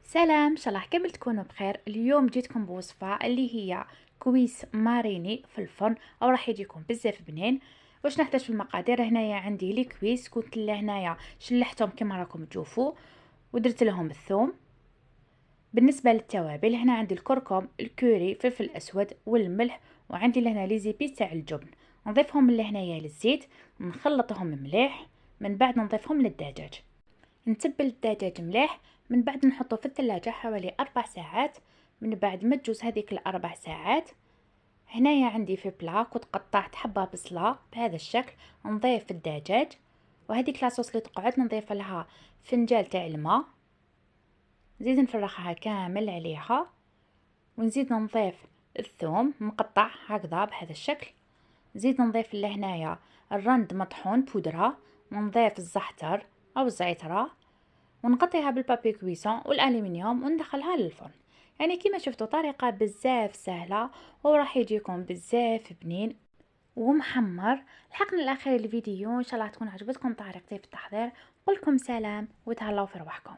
سلام، ان شاء الله كامل تكونوا بخير. اليوم جيتكم بوصفه اللي هي كويس ماريني في الفرن، او راح يجيكم بزاف بنين. واش نحتاج في المقادير؟ هنايا عندي لي كويس، كنت هنايا شلحتهم كما راكم تشوفوا ودرت لهم الثوم. بالنسبه للتوابل هنا عندي الكركم، الكوري، فلفل اسود والملح، وعندي لهنا لي زيبيس تاع الجبن. نضيفهم لهنايا للزيت، نخلطهم مليح، من بعد نضيفهم للدجاج. نتبل الدجاج مليح، من بعد نحطه في الثلاجة حوالي 4 ساعات. من بعد ما تجوز هذيك ال4 ساعات، هنايا عندي في بلا كنت قطعت حبة بصلة بهذا الشكل، نضيف الدجاج. وهذيك لاصوص اللي تقعد نضيف لها فنجال تاع الماء، نزيد نفرخها كامل عليها، ونزيد نضيف الثوم مقطع هكذا بهذا الشكل. نزيد نضيف لهنايا الرند مطحون بودرة، ونضيف الزعتر او الزعترة، ونغطيها بالبابي كويسون والالومنيوم وندخلها للفرن. يعني كما شفتوا طريقة بزاف سهلة، وراح يجيكم بزاف بنين ومحمر. لحقنا الاخير الفيديو، ان شاء الله تكون عجبتكم طريقتي في التحضير. قلكم سلام وتهلاو في رواحكم.